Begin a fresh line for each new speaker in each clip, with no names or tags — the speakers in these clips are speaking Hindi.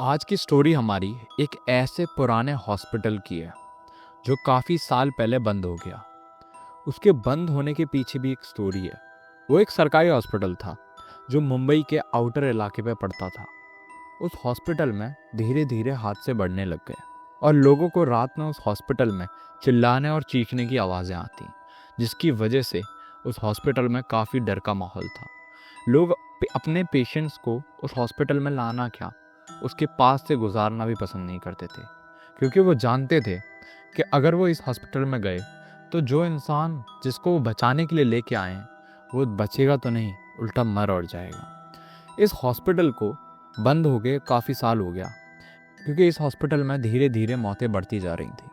आज की स्टोरी हमारी एक ऐसे पुराने हॉस्पिटल की है जो काफ़ी साल पहले बंद हो गया। उसके बंद होने के पीछे भी एक स्टोरी है। वो एक सरकारी हॉस्पिटल था जो मुंबई के आउटर इलाके पे पड़ता था। उस हॉस्पिटल में धीरे धीरे हादसे बढ़ने लग गए और लोगों को रात में उस हॉस्पिटल में चिल्लाने और चीखने की आवाज़ें आती, जिसकी वजह से उस हॉस्पिटल में काफ़ी डर का माहौल था। लोग अपने पेशेंट्स को उस हॉस्पिटल में लाना क्या, उसके पास से गुजारना भी पसंद नहीं करते थे, क्योंकि वो जानते थे कि अगर वो इस हॉस्पिटल में गए तो जो इंसान जिसको वो बचाने के लिए लेके आए हैं वो बचेगा तो नहीं, उल्टा मर और जाएगा। इस हॉस्पिटल को बंद हो गए काफ़ी साल हो गया, क्योंकि इस हॉस्पिटल में धीरे धीरे मौतें बढ़ती जा रही थी।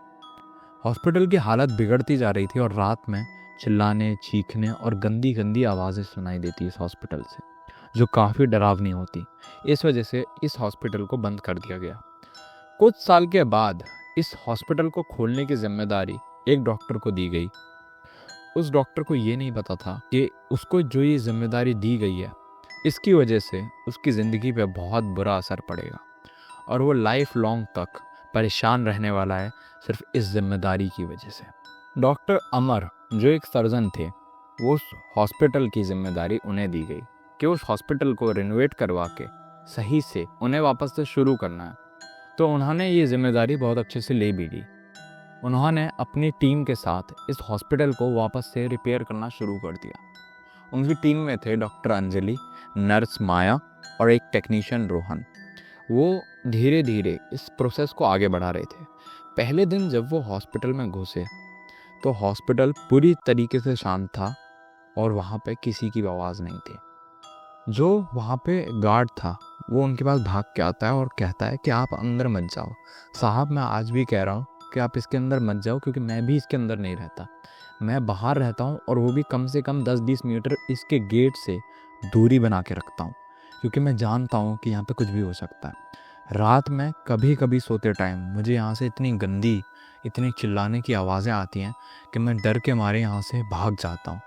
हॉस्पिटल की हालत बिगड़ती जा रही थी और रात में चिल्लाने, चीखने और गंदी गंदी आवाज़ें सुनाई देती इस हॉस्पिटल से, जो काफ़ी डरावनी होती। इस वजह से इस हॉस्पिटल को बंद कर दिया गया। कुछ साल के बाद इस हॉस्पिटल को खोलने की जिम्मेदारी एक डॉक्टर को दी गई। उस डॉक्टर को ये नहीं पता था कि उसको जो ये जिम्मेदारी दी गई है, इसकी वजह से उसकी ज़िंदगी पे बहुत बुरा असर पड़ेगा और वो लाइफ लॉन्ग तक परेशान रहने वाला है सिर्फ इस जिम्मेदारी की वजह से। डॉक्टर अमर जो एक सर्जन थे, वो उस हॉस्पिटल की जिम्मेदारी उन्हें दी गई कि उस हॉस्पिटल को रिनोवेट करवा के सही से उन्हें वापस से शुरू करना है। तो उन्होंने ये जिम्मेदारी बहुत अच्छे से ले भी ली। उन्होंने अपनी टीम के साथ इस हॉस्पिटल को वापस से रिपेयर करना शुरू कर दिया। उनकी टीम में थे डॉक्टर अंजलि, नर्स माया और एक टेक्नीशियन रोहन। वो धीरे धीरे इस प्रोसेस को आगे बढ़ा रहे थे। पहले दिन जब वो हॉस्पिटल में घुसे तो हॉस्पिटल पूरी तरीके से शांत था और वहाँ पे किसी की आवाज़ नहीं थी। जो वहाँ पे गार्ड था वो उनके पास भाग के आता है और कहता है कि आप अंदर मत जाओ साहब, मैं आज भी कह रहा हूँ कि आप इसके अंदर मत जाओ, क्योंकि मैं भी इसके अंदर नहीं रहता, मैं बाहर रहता हूँ और वो भी कम से कम 10-20 मीटर इसके गेट से दूरी बना के रखता हूँ, क्योंकि मैं जानता हूँ कि यहाँ पे कुछ भी हो सकता है। रात में कभी कभी सोते टाइम मुझे यहाँ से इतनी गंदी, इतनी चिल्लाने की आवाज़ें आती हैं कि मैं डर के मारे यहाँ से भाग जाता हूँ।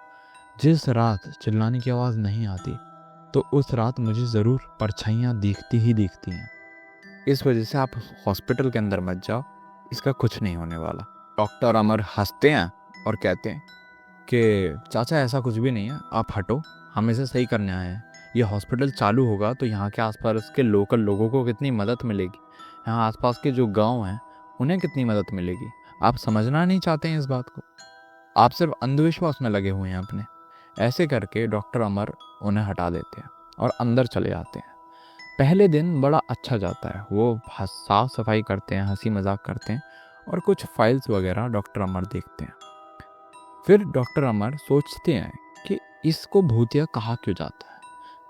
जिस रात चिल्लाने की आवाज़ नहीं आती तो उस रात मुझे ज़रूर परछाइयाँ दिखती ही दिखती हैं। इस वजह से आप हॉस्पिटल के अंदर मत जाओ, इसका कुछ नहीं होने वाला। डॉक्टर अमर हंसते हैं और कहते हैं कि चाचा ऐसा कुछ भी नहीं है, आप हटो, हम इसे सही करने आए हैं। ये हॉस्पिटल चालू होगा तो यहाँ के आसपास के लोकल लोगों को कितनी मदद मिलेगी, यहाँ आसपास के जो गांव हैं उन्हें कितनी मदद मिलेगी। आप समझना नहीं चाहते हैं इस बात को, आप सिर्फ अंधविश्वास में लगे हुए हैं अपने। ऐसे करके डॉक्टर अमर उन्हें हटा देते हैं और अंदर चले जाते हैं। पहले दिन बड़ा अच्छा जाता है, वो साफ सफाई करते हैं, हंसी मजाक करते हैं और कुछ फाइल्स वगैरह डॉक्टर अमर देखते हैं। फिर डॉक्टर अमर सोचते हैं कि इसको भूतिया कहा क्यों जाता है,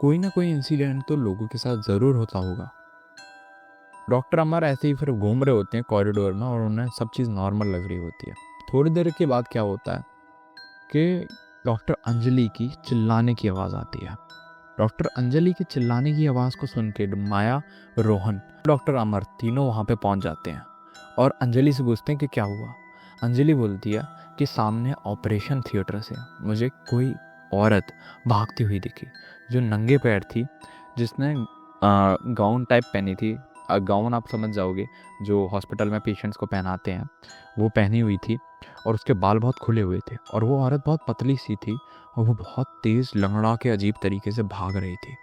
कोई ना कोई इंसिडेंट तो लोगों के साथ ज़रूर होता होगा। डॉक्टर अमर ऐसे ही फिर घूम रहे होते हैं कॉरिडोर में और उन्हें सब चीज़ नॉर्मल लग रही होती है। थोड़ी देर के बाद क्या होता है कि डॉक्टर अंजलि की चिल्लाने की आवाज़ आती है। डॉक्टर अंजलि के चिल्लाने की आवाज़ को सुन के माया, रोहन, डॉक्टर अमर तीनों वहाँ पे पहुँच जाते हैं और अंजलि से पूछते हैं कि क्या हुआ। अंजलि बोलती है कि सामने ऑपरेशन थिएटर से मुझे कोई औरत भागती हुई दिखी, जो नंगे पैर थी, जिसने गाउन टाइप पहनी थी। गाउन आप समझ जाओगे जो हॉस्पिटल में पेशेंट्स को पहनाते हैं, वो पहनी हुई थी और उसके बाल बहुत खुले हुए थे और वो औरत बहुत पतली सी थी और वो बहुत तेज़ लंगड़ा के अजीब तरीके से भाग रही थी।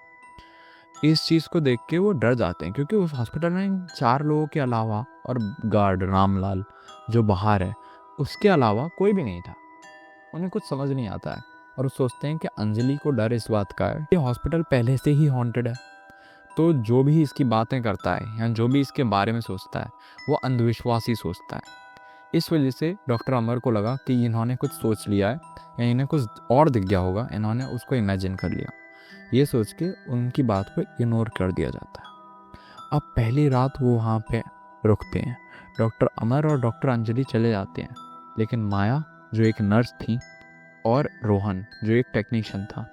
इस चीज़ को देख के वो डर जाते हैं, क्योंकि उस हॉस्पिटल में 4 लोगों के अलावा और गार्ड रामलाल जो बाहर है, उसके अलावा कोई भी नहीं था। उन्हें कुछ समझ नहीं आता है और वो सोचते हैं कि अंजलि को डर इस बात का है कि हॉस्पिटल पहले से ही हॉन्टेड है, तो जो भी इसकी बातें करता है या जो भी इसके बारे में सोचता है वो अंधविश्वास ही सोचता है। इस वजह से डॉक्टर अमर को लगा कि इन्होंने कुछ सोच लिया है या इन्हें कुछ और दिख गया होगा, इन्होंने उसको इमेजिन कर लिया। ये सोच के उनकी बात को इग्नोर कर दिया जाता है। अब पहली रात वो वहाँ पे रुकते हैं। डॉक्टर अमर और डॉक्टर अंजलि चले जाते हैं, लेकिन माया जो एक नर्स थी और रोहन जो एक टेक्नीशियन था,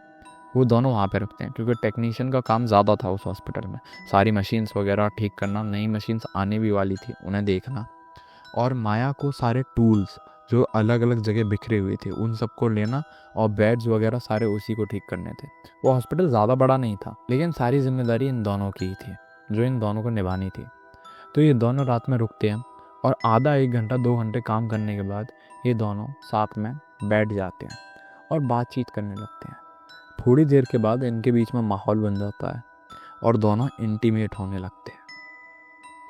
वो दोनों वहाँ पे रुकते हैं, क्योंकि टेक्नीशियन का काम ज़्यादा था उस हॉस्पिटल में। सारी मशीन्स वगैरह ठीक करना, नई मशीन्स आने भी वाली थी उन्हें देखना, और माया को सारे टूल्स जो अलग अलग जगह बिखरे हुए थे उन सबको लेना, और बेड्स वगैरह सारे उसी को ठीक करने थे। वो हॉस्पिटल ज़्यादा बड़ा नहीं था, लेकिन सारी जिम्मेदारी इन दोनों की ही थी। जो इन दोनों को निभानी थी। तो ये दोनों रात में रुकते हैं और आधा 1 घंटा 2 घंटे काम करने के बाद ये दोनों साथ में बैठ जाते हैं और बातचीत करने लगते हैं। थोड़ी देर के बाद इनके बीच में माहौल बन जाता है और दोनों इंटीमेट होने लगते हैं।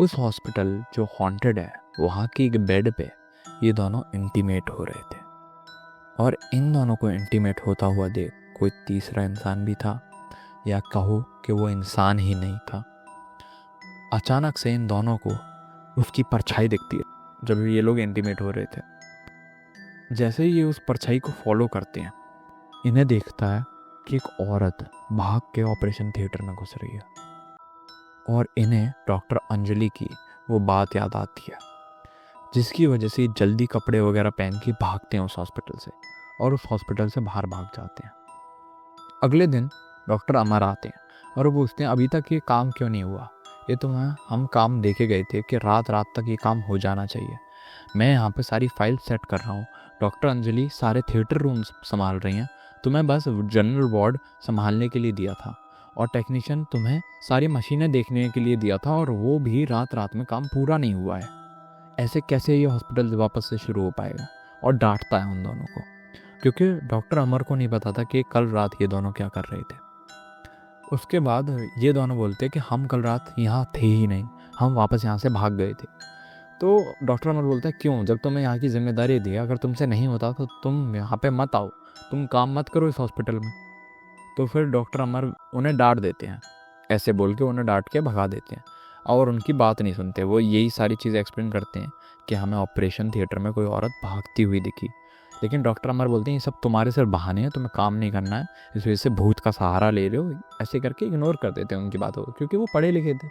उस हॉस्पिटल जो हॉन्टेड है वहाँ की एक बेड पे ये दोनों इंटीमेट हो रहे थे और इन दोनों को इंटीमेट होता हुआ देख कोई तीसरा इंसान भी था, या कहो कि वो इंसान ही नहीं था। अचानक से इन दोनों को उसकी परछाई दिखती है जब ये लोग इंटीमेट हो रहे थे। जैसे ही ये उस परछाई को फॉलो करते हैं, इन्हें देखता है कि एक औरत भाग के ऑपरेशन थिएटर में घुस रही है और इन्हें डॉक्टर अंजलि की वो बात याद आती है, जिसकी वजह से जल्दी कपड़े वगैरह पहन के भागते हैं उस हॉस्पिटल से और उस हॉस्पिटल से बाहर भाग जाते हैं। अगले दिन डॉक्टर अमर आते हैं और वो पूछते हैं अभी तक ये काम क्यों नहीं हुआ। ये तो हम काम देखे गए थे कि रात रात तक ये काम हो जाना चाहिए। मैं यहाँ पे सारी फाइल सेट कर रहा हूँ, डॉक्टर अंजलि सारे थिएटर रूम्स संभाल रही हैं, तुम्हें बस जनरल वार्ड संभालने के लिए दिया था और टेक्नीशियन तुम्हें सारी मशीनें देखने के लिए दिया था और वो भी रात रात में काम पूरा नहीं हुआ है। ऐसे कैसे ये हॉस्पिटल वापस से शुरू हो पाएगा। और डांटता है उन दोनों को, क्योंकि डॉक्टर अमर को नहीं पता था कि कल रात ये दोनों क्या कर रहे थे। उसके बाद ये दोनों बोलते कि हम कल रात यहाँ थे ही नहीं, हम वापस यहाँ से भाग गए थे। तो डॉक्टर अमर बोलता है क्यों, जब तुम्हें यहाँ की जिम्मेदारी दी, अगर तुमसे नहीं होता तो तुम यहाँ पे मत आओ, तुम काम मत करो इस हॉस्पिटल में। तो फिर डॉक्टर अमर उन्हें डांट देते हैं, ऐसे बोल के उन्हें डांट के भगा देते हैं और उनकी बात नहीं सुनते। वो यही सारी चीज़ें एक्सप्लेन करते हैं कि हमें ऑपरेशन थिएटर में कोई औरत भागती हुई दिखी, लेकिन डॉक्टर अमर बोलते हैं ये सब तुम्हारे सिर्फ बहाने हैं, तुम्हें काम नहीं करना है, इस वजह से भूत का सहारा ले रहे हो। ऐसे करके इग्नोर कर देते हैं उनकी बातों को, क्योंकि वो पढ़े लिखे थे,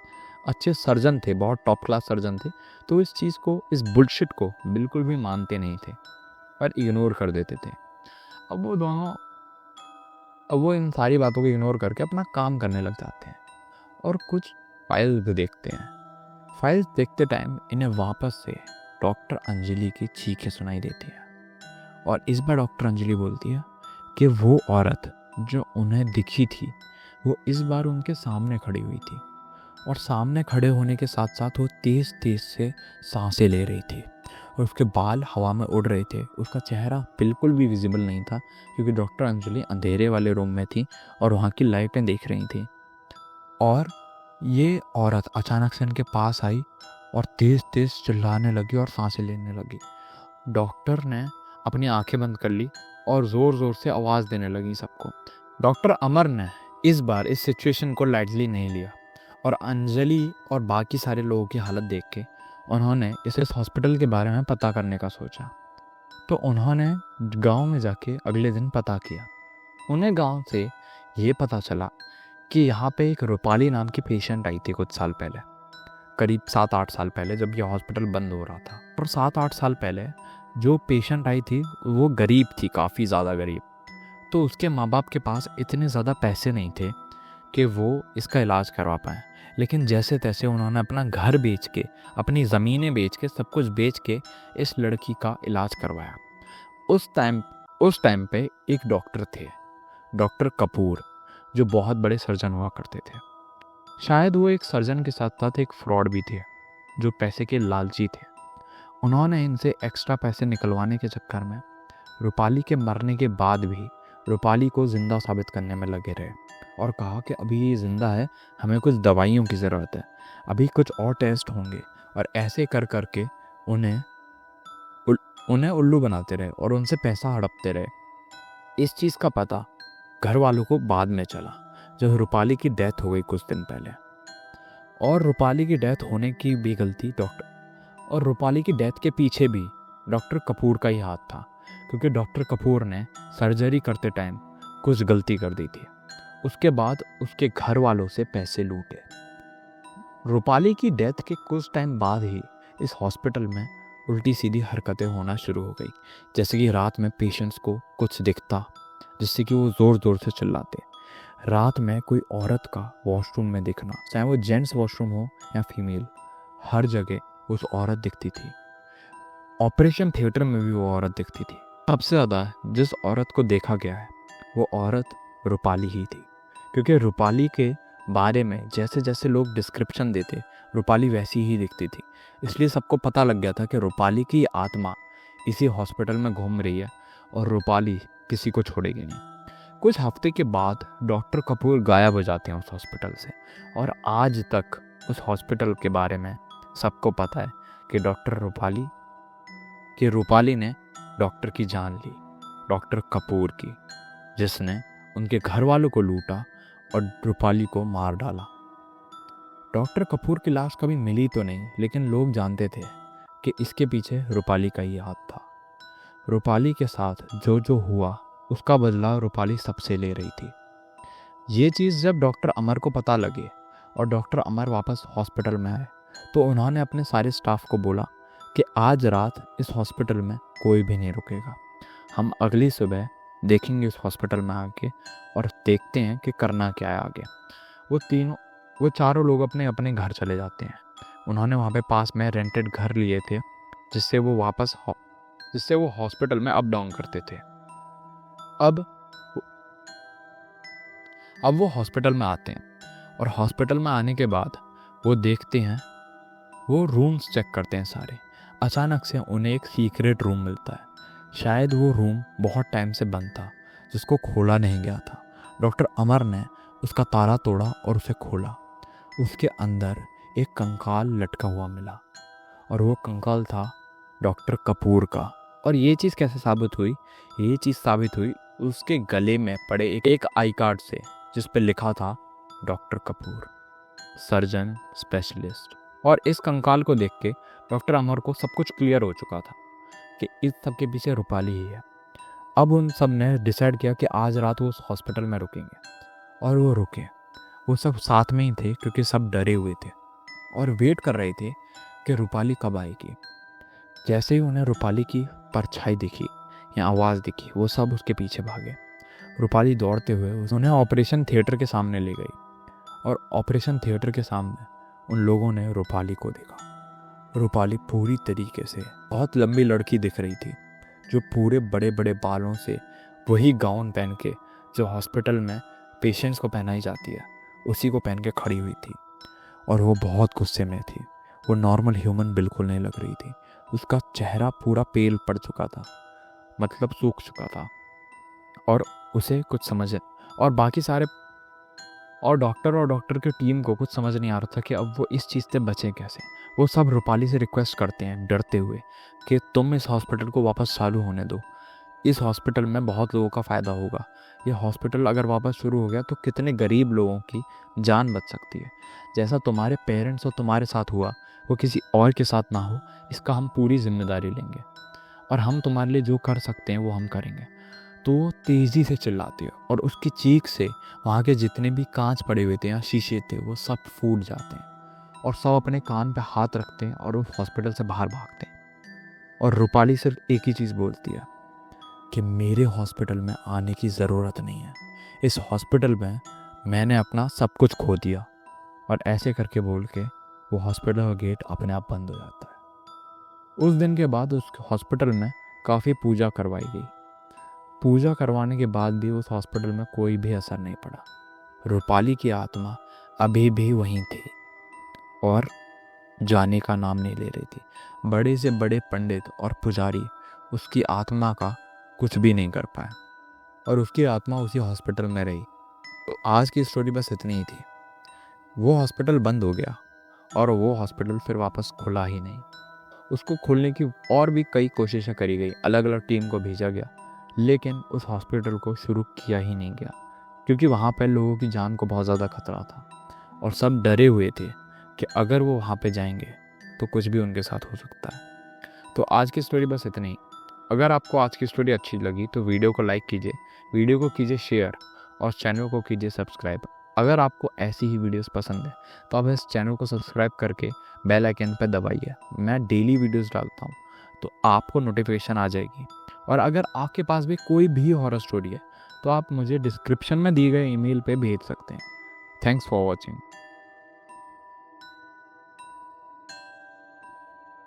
अच्छे सर्जन थे, बहुत टॉप क्लास सर्जन थे। तो इस चीज़ को, इस बुलशिट को बिल्कुल भी मानते नहीं थे और इग्नोर कर देते थे। अब वो इन सारी बातों को इग्नोर करके अपना काम करने लग जाते हैं और कुछ फाइल्स देखते हैं। फाइल्स देखते टाइम इन्हें वापस से डॉक्टर अंजलि की चीखें सुनाई देती है और इस बार डॉक्टर अंजलि बोलती है कि वो औरत जो उन्हें दिखी थी वो इस बार उनके सामने खड़ी हुई थी और सामने खड़े होने के साथ साथ वो तेज़ तेज़ से सांसें ले रही थी और उसके बाल हवा में उड़ रहे थे। उसका चेहरा बिल्कुल भी विजिबल नहीं था, क्योंकि डॉक्टर अंजलि अंधेरे वाले रूम में थी और वहाँ की लाइटें देख रही थी। और ये औरत अचानक से इनके पास आई और तेज़ तेज़ चिल्लाने लगी और सांसें लेने लगी। डॉक्टर ने अपनी आंखें बंद कर ली और ज़ोर ज़ोर से आवाज़ देने लगी सबको। डॉक्टर अमर ने इस बार इस सिचुएशन को लाइटली नहीं लिया और अंजलि और बाकी सारे लोगों की हालत देख के उन्होंने इस हॉस्पिटल के बारे में पता करने का सोचा। तो उन्होंने गांव में जाके अगले दिन पता किया। उन्हें गांव से ये पता चला कि यहाँ पे एक रूपाली नाम की पेशेंट आई थी कुछ साल पहले, करीब 7-8 साल पहले, जब यह हॉस्पिटल बंद हो रहा था। और 7-8 साल पहले जो पेशेंट आई थी वो गरीब थी, काफ़ी ज़्यादा गरीब। तो उसके माँ बाप के पास इतने ज़्यादा पैसे नहीं थे कि वो इसका इलाज करवा पाएँ, लेकिन जैसे तैसे उन्होंने अपना घर बेच के, अपनी ज़मीनें बेच के, सब कुछ बेच के इस लड़की का इलाज करवाया। उस टाइम पे एक डॉक्टर थे, डॉक्टर कपूर, जो बहुत बड़े सर्जन हुआ करते थे। शायद वो एक सर्जन के साथ साथ एक फ्रॉड भी थे, जो पैसे के लालची थे। उन्होंने इनसे एक्स्ट्रा पैसे निकलवाने के चक्कर में रूपाली के मरने के बाद भी रूपाली को ज़िंदा साबित करने में लगे रहे और कहा कि अभी ये ज़िंदा है, हमें कुछ दवाइयों की ज़रूरत है, अभी कुछ और टेस्ट होंगे। और ऐसे कर करके उन्हें उल्लू बनाते रहे और उनसे पैसा हड़पते रहे। इस चीज़ का पता घर वालों को बाद में चला, जब रूपाली की डेथ हो गई कुछ दिन पहले। और रूपाली की डेथ होने की भी गलती और रूपाली की डेथ के पीछे भी डॉक्टर कपूर का ही हाथ था, क्योंकि डॉक्टर कपूर ने सर्जरी करते टाइम कुछ गलती कर दी थी। उसके बाद उसके घर वालों से पैसे लूटे। रूपाली की डेथ के कुछ टाइम बाद ही इस हॉस्पिटल में उल्टी सीधी हरकतें होना शुरू हो गई, जैसे कि रात में पेशेंट्स को कुछ दिखता जिससे कि वो ज़ोर ज़ोर से चिल्लाते। रात में कोई औरत का वॉशरूम में दिखना, चाहे वो जेंट्स वॉशरूम हो या फीमेल, हर जगह उस औरत दिखती थी। ऑपरेशन थिएटर में भी वो औरत दिखती थी। सबसे ज़्यादा जिस औरत को देखा गया है वो औरत रूपाली ही थी, क्योंकि रूपाली के बारे में जैसे जैसे लोग डिस्क्रिप्शन देते रूपाली वैसी ही दिखती थी। इसलिए सबको पता लग गया था कि रूपाली की आत्मा इसी हॉस्पिटल में घूम रही है और रूपाली किसी को छोड़ेगी नहीं। कुछ हफ्ते के बाद डॉक्टर कपूर गायब हो जाते हैं उस हॉस्पिटल से, और आज तक उस हॉस्पिटल के बारे में सबको पता है कि रूपाली ने डॉक्टर की जान ली, डॉक्टर कपूर की, जिसने उनके घर वालों को लूटा और रूपाली को मार डाला। डॉक्टर कपूर की लाश कभी मिली तो नहीं, लेकिन लोग जानते थे कि इसके पीछे रूपाली का ही हाथ था। रूपाली के साथ जो जो हुआ उसका बदला रूपाली सबसे ले रही थी। ये चीज़ जब डॉक्टर अमर को पता लगे और डॉक्टर अमर वापस हॉस्पिटल में आए, तो उन्होंने अपने सारे स्टाफ को बोला कि आज रात इस हॉस्पिटल में कोई भी नहीं रुकेगा। हम अगली सुबह देखेंगे इस हॉस्पिटल में आके और देखते हैं कि करना क्या है आगे। वो चारों लोग अपने अपने घर चले जाते हैं। उन्होंने वहाँ पे पास में रेंटेड घर लिए थे, जिससे वो हॉस्पिटल में अप डाउन करते थे। अब वो हॉस्पिटल में आते हैं, और हॉस्पिटल में आने के बाद वो देखते हैं, वो रूम्स चेक करते हैं सारे। अचानक से उन्हें एक सीक्रेट रूम मिलता है। शायद वो रूम बहुत टाइम से बंद था, जिसको खोला नहीं गया था। डॉक्टर अमर ने उसका ताला तोड़ा और उसे खोला। उसके अंदर एक कंकाल लटका हुआ मिला, और वो कंकाल था डॉक्टर कपूर का। और ये चीज़ कैसे साबित हुई? ये चीज़ साबित हुई उसके गले में पड़े एक आई कार्ड से, जिस पे लिखा था डॉक्टर कपूर, सर्जन स्पेशलिस्ट। और इस कंकाल को देख के डॉक्टर अमर को सब कुछ क्लियर हो चुका था कि इस सब के पीछे रूपाली ही है। अब उन सब ने डिसाइड किया कि आज रात वो उस हॉस्पिटल में रुकेंगे, और वो रुके। वो सब साथ में ही थे, क्योंकि सब डरे हुए थे और वेट कर रहे थे कि रूपाली कब आएगी। जैसे ही उन्हें रूपाली की परछाई दिखी या आवाज़ दिखी, वो सब उसके पीछे भागे। रूपाली दौड़ते हुए उन्हें ऑपरेशन थिएटर के सामने ले गई, और ऑपरेशन थिएटर के सामने उन लोगों ने रूपाली को देखा। रूपाली पूरी तरीके से बहुत लंबी लड़की दिख रही थी, जो पूरे बड़े बड़े बालों से वही गाउन पहन के जो हॉस्पिटल में पेशेंट्स को पहनाई जाती है, उसी को पहन के खड़ी हुई थी। और वो बहुत गुस्से में थी। वो नॉर्मल ह्यूमन बिल्कुल नहीं लग रही थी। उसका चेहरा पूरा पेल पड़ चुका था, मतलब सूख चुका था, और उसे कुछ समझ और बाकी सारे और डॉक्टर की टीम को कुछ समझ नहीं आ रहा था कि अब वो इस चीज़ से बचें कैसे। वो सब रूपाली से रिक्वेस्ट करते हैं डरते हुए कि तुम इस हॉस्पिटल को वापस चालू होने दो। इस हॉस्पिटल में बहुत लोगों का फ़ायदा होगा। ये हॉस्पिटल अगर वापस शुरू हो गया तो कितने गरीब लोगों की जान बच सकती है। जैसा तुम्हारे पेरेंट्स और तुम्हारे साथ हुआ, वो किसी और के साथ ना हो, इसका हम पूरी जिम्मेदारी लेंगे, और हम तुम्हारे लिए जो कर सकते हैं वो हम करेंगे। तो वो तेज़ी से चिल्लाती है, और उसकी चीख से वहाँ के जितने भी कांच पड़े हुए थे या शीशे थे, वो सब फूट जाते हैं, और सब अपने कान पे हाथ रखते हैं और उस हॉस्पिटल से बाहर भागते हैं। और रूपाली सिर्फ एक ही चीज़ बोलती है कि मेरे हॉस्पिटल में आने की ज़रूरत नहीं है। इस हॉस्पिटल में मैंने अपना सब कुछ खो दिया। और ऐसे करके बोल के वो हॉस्पिटल का गेट अपने आप बंद हो जाता है। उस दिन के बाद उस हॉस्पिटल में काफ़ी पूजा करवाई गई। पूजा करवाने के बाद भी उस हॉस्पिटल में कोई भी असर नहीं पड़ा। रूपाली की आत्मा अभी भी वहीं थी और जाने का नाम नहीं ले रही थी। बड़े से बड़े पंडित और पुजारी उसकी आत्मा का कुछ भी नहीं कर पाए, और उसकी आत्मा उसी हॉस्पिटल में रही। तो आज की स्टोरी बस इतनी ही थी। वो हॉस्पिटल बंद हो गया, और वो हॉस्पिटल फिर वापस खुला ही नहीं। उसको खोलने की और भी कई कोशिशें करी गई, अलग अलग टीम को भेजा गया, लेकिन उस हॉस्पिटल को शुरू किया ही नहीं गया, क्योंकि वहाँ पर लोगों की जान को बहुत ज़्यादा खतरा था, और सब डरे हुए थे कि अगर वो वहाँ पे जाएंगे तो कुछ भी उनके साथ हो सकता है। तो आज की स्टोरी बस इतनी ही। अगर आपको आज की स्टोरी अच्छी लगी तो वीडियो को लाइक कीजिए, वीडियो को कीजिए शेयर, और चैनल को कीजिए सब्सक्राइब। अगर आपको ऐसी ही वीडियोस पसंद है तो आप इस चैनल को सब्सक्राइब करके बेल आइकन पर दबाइए। मैं डेली वीडियोस डालता हूँ तो आपको नोटिफिकेशन आ जाएगी। और अगर आपके पास भी कोई भी हॉरर स्टोरी है तो आप मुझे डिस्क्रिप्शन में दिए गए ईमेल पे भेज सकते हैं। Thanks for watching.